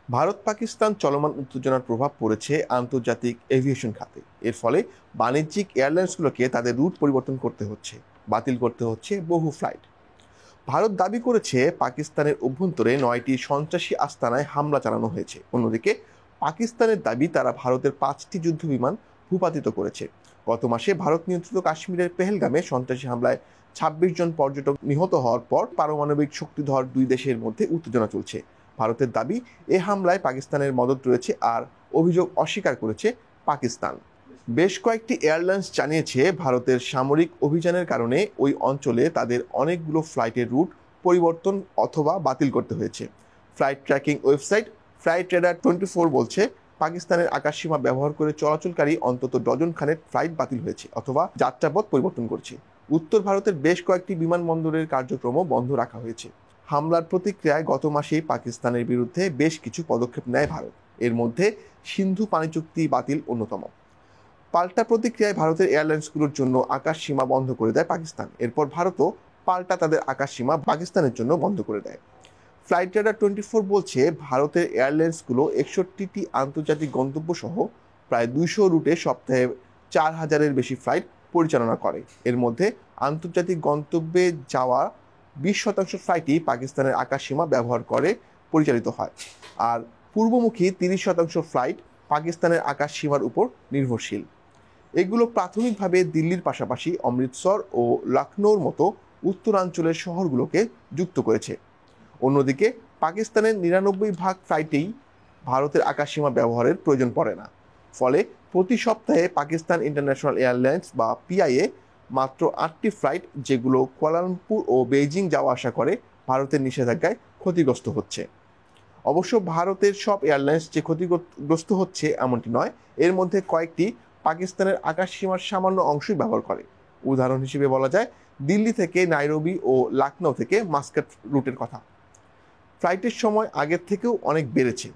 ভারত পাকিস্তান চলমান উত্তেজনার প্রভাব পড়েছে আন্তর্জাতিক এভিয়েশন খাতে। এর ফলে বাণিজ্যিক এয়ারলাইন্সগুলোকে তাদের রুট পরিবর্তন করতে হচ্ছে, বাতিল করতে হচ্ছে বহু ফ্লাইট। ভারত দাবি করেছে পাকিস্তানের অভ্যন্তরে 9টি সন্ত্রাসী আস্তানায় হামলা চালানো হয়েছে। অন্যদিকে পাকিস্তানের দাবি তারা ভারতের 5টি যুদ্ধবিমান ভূপাতিত করেছে। গত মাসে ভারত নিয়ন্ত্রিত কাশ্মীরের পেহেলগামে সন্ত্রাসী হামলায় 26 জন পর্যটক নিহত হওয়ার পর পারমাণবিক শক্তিধর দুই দেশের মধ্যে উত্তেজনা চলছে। ভারতের দাবি এ হামলায় পাকিস্তানের মদদ রয়েছে, আর অভিযোগ অস্বীকার করেছে পাকিস্তান। বেশ কয়েকটি এয়ারলাইন্স জানিয়েছে ভারতের সামরিক অভিযানের কারণে ওই অঞ্চলে তাদের অনেকগুলো ফ্লাইটের রুট পরিবর্তন অথবা বাতিল করতে হয়েছে। Flight tracking website flight radar 24 বলছে পাকিস্তানের আকাশসীমা ব্যবহার করে চলাচলকারী অন্তত ডজন খানেক ফ্লাইট বাতিল হয়েছে অথবা যাত্রাপথ পরিবর্তন করছে। উত্তর ভারতের বেশ কয়েকটি বিমানবন্দরের কার্যক্রমও বন্ধ রাখা হয়েছে। হামলার প্রতিক্রিয়ায় গত মাসেই পাকিস্তানের বিরুদ্ধে বেশ কিছু পদক্ষেপ নেয় ভারত। এর মধ্যে সিন্ধু পানি চুক্তি বাতিল অন্যতম। পাল্টা প্রতিক্রিয়ায় ভারতের এয়ারলাইন্সগুলোর জন্য আকাশ সীমা বন্ধ করে দেয় পাকিস্তান। এরপর ভারতও পাল্টা তাদের আকাশ সীমা পাকিস্তানের জন্য বন্ধ করে দেয়। ফ্লাইট রেডার 24 বলছে ভারতের এয়ারলাইন্সগুলো 61টি আন্তর্জাতিক গন্তব্য সহ প্রায় 200 রুটে সপ্তাহে 4000-এর বেশি ফ্লাইট পরিচালনা করে। এর মধ্যে আন্তর্জাতিক গন্তব্যে যাওয়া 20% ফ্লাইটই পাকিস্তানের আকাশ সীমা ব্যবহার করে পরিচালিত হয়, আর পূর্বমুখী 30% ফ্লাইট পাকিস্তানের আকাশ সীমার উপর নির্ভরশীল। এগুলো প্রাথমিকভাবে দিল্লির পাশাপাশি অমৃতসর ও লখনৌর মতো উত্তরাঞ্চলের শহরগুলোকে যুক্ত করেছে। অন্যদিকে পাকিস্তানের 99% ফ্লাইটেই ভারতের আকাশসীমা ব্যবহারের প্রয়োজন পড়ে না। ফলে প্রতি সপ্তাহে পাকিস্তান ইন্টারন্যাশনাল এয়ারলাইন্স বা পিআইএ মাত্র 8টি ফ্লাইট, যেগুলো কুয়ালালামপুর ও বেইজিং যাওয়া আসা করে, ভারতের নিষেধাজ্ঞায় ক্ষতিগ্রস্ত হচ্ছে। অবশ্য ভারতের সব এয়ারলাইন্স যে ক্ষতিগ্রস্ত হচ্ছে এমনটি নয়। এর মধ্যে কয়েকটি পাকিস্তানের আকাশ সীমার সামান্য অংশই ব্যবহার করে। উদাহরণ হিসেবে বলা যায় দিল্লি থেকে নাইরোবি ও লখনৌ থেকে মাস্কাট রুটের কথা। ফ্লাইটের সময় আগের থেকেও অনেক বেড়েছে।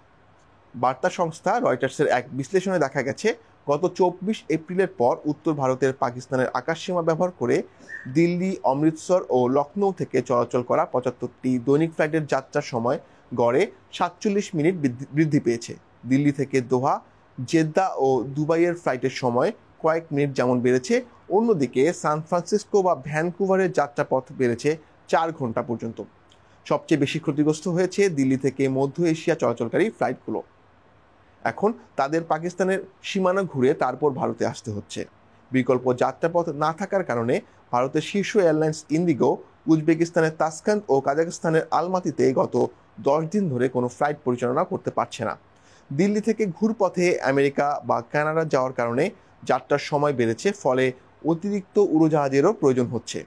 বার্তা সংস্থা রয়টার্সের এক বিশ্লেষণে দেখা গেছে গত 24 এপ্রিলের পর উত্তর ভারতের পাকিস্তানের আকাশসীমা ব্যবহার করে দিল্লি, অমৃতসর ও লখনৌ থেকে চলাচল করা 75টি দৈনিক ফ্লাইটের যাত্রার সময় গড়ে 47 মিনিট বৃদ্ধি পেয়েছে। দিল্লি থেকে দোহা, জেদ্দা ও দুবাইয়ের ফ্লাইটের সময় কয়েক মিনিট যেমন বেড়েছে, অন্যদিকে সান ফ্রান্সিসকো বা ভ্যানকুভারের যাত্রাপথ বেড়েছে 4 ঘন্টা পর্যন্ত। সবচেয়ে বেশি ক্ষতিগ্রস্ত হয়েছে দিল্লি থেকে মধ্য এশিয়া চলাচলকারী ফ্লাইটগুলো। এখন তাদের পাকিস্তানের সীমানা ঘুরে তারপর ভারতে আসতে হচ্ছে। বিকল্প যাত্রাপথ না থাকার কারণে ভারতের শীর্ষ এয়ারলাইন্স ইন্ডিগো উজবেকিস্তানের তাসকান্ত ও কাজাখস্তানের আলমাতিতে গত 10 দিন ধরে কোনো ফ্লাইট পরিচালনা করতে পারছে না। দিল্লি থেকে ঘুরপথে আমেরিকা বা কানাডা যাওয়ার কারণে যাত্রার সময় বেড়েছে, ফলে অতিরিক্ত উড়োজাহাজেরও প্রয়োজন হচ্ছে।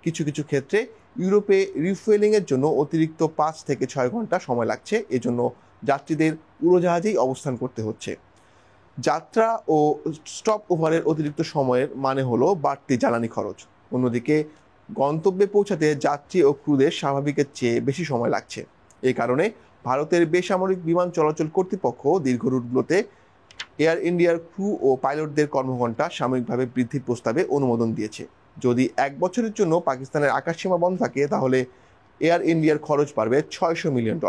কিছু কিছু ক্ষেত্রে ইউরোপে রিফুয়েলিংয়ের জন্য অতিরিক্ত 5 থেকে 6 ঘন্টা সময় লাগছে। এজন্য যাত্রীদের উড়োজাহাজেই অবস্থান করতে হচ্ছে। যাত্রা ও স্টপ ওভারের অতিরিক্ত সময়ের মানে হলো বাড়তি জ্বালানি খরচ। অন্যদিকে গন্তব্যে পৌঁছাতে যাত্রী ও ক্রুদের স্বাভাবিকের চেয়ে বেশি সময় লাগছে। এই কারণে ভারতের বেসামরিক বিমান চলাচল কর্তৃপক্ষ দীর্ঘ রুটগুলোতে এয়ার ইন্ডিয়ার ক্রু ও পাইলটদের কর্মঘণ্টা সাময়িকভাবে বৃদ্ধির প্রস্তাবে অনুমোদন দিয়েছে। যদি 1 বছরের জন্য পাকিস্তানের আকাশসীমা বন্ধ থাকে, তাহলে এয়ার ইন্ডিয়ার খরচ বাড়বে $600 মিলিয়ন।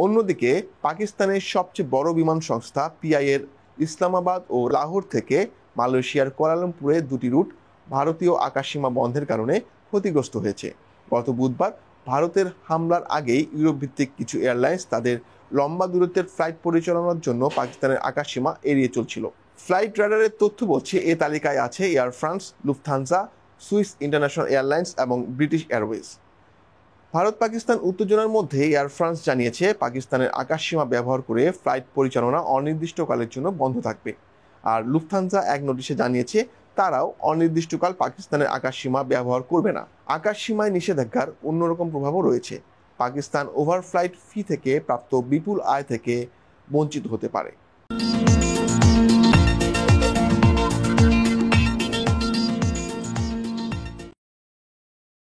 অন্যদিকে পাকিস্তানের সবচেয়ে বড় বিমান সংস্থা পিআইএর ইসলামাবাদ ও লাহোর থেকে মালয়েশিয়ার কুয়ালালামপুরে 2টি রুট ভারতীয় আকাশসীমা বন্ধের কারণে ক্ষতিগ্রস্ত হয়েছে। গত বুধবার ভারতের হামলার আগেই ইউরোপ ভিত্তিক কিছু এয়ারলাইন্স তাদের লম্বা দূরত্বের ফ্লাইট পরিচালনার জন্য পাকিস্তানের আকাশসীমা এড়িয়ে চলছিল। ফ্লাইট রাডারের তথ্য বলছে এ তালিকায় আছে air France, Lufthansa, Swiss international airlines এবং ব্রিটিশ এয়ারওয়েজ। ভারত পাকিস্তান উত্তেজনার মধ্যে এয়ার ফ্রান্স জানিয়েছে পাকিস্তানের আকাশসীমা ব্যবহার করে ফ্লাইট পরিচালনা অনির্দিষ্টকালের জন্য বন্ধ থাকবে। আর লুফথানসা এক নোটিশে জানিয়েছে তারাও অনির্দিষ্টকাল পাকিস্তানের আকাশসীমা ব্যবহার করবে না। আকাশসীমায় নিষেধাজ্ঞার অন্যরকম প্রভাবও রয়েছে। পাকিস্তান ওভারফ্লাইট ফি থেকে প্রাপ্ত বিপুল আয় থেকে বঞ্চিত হতে পারে।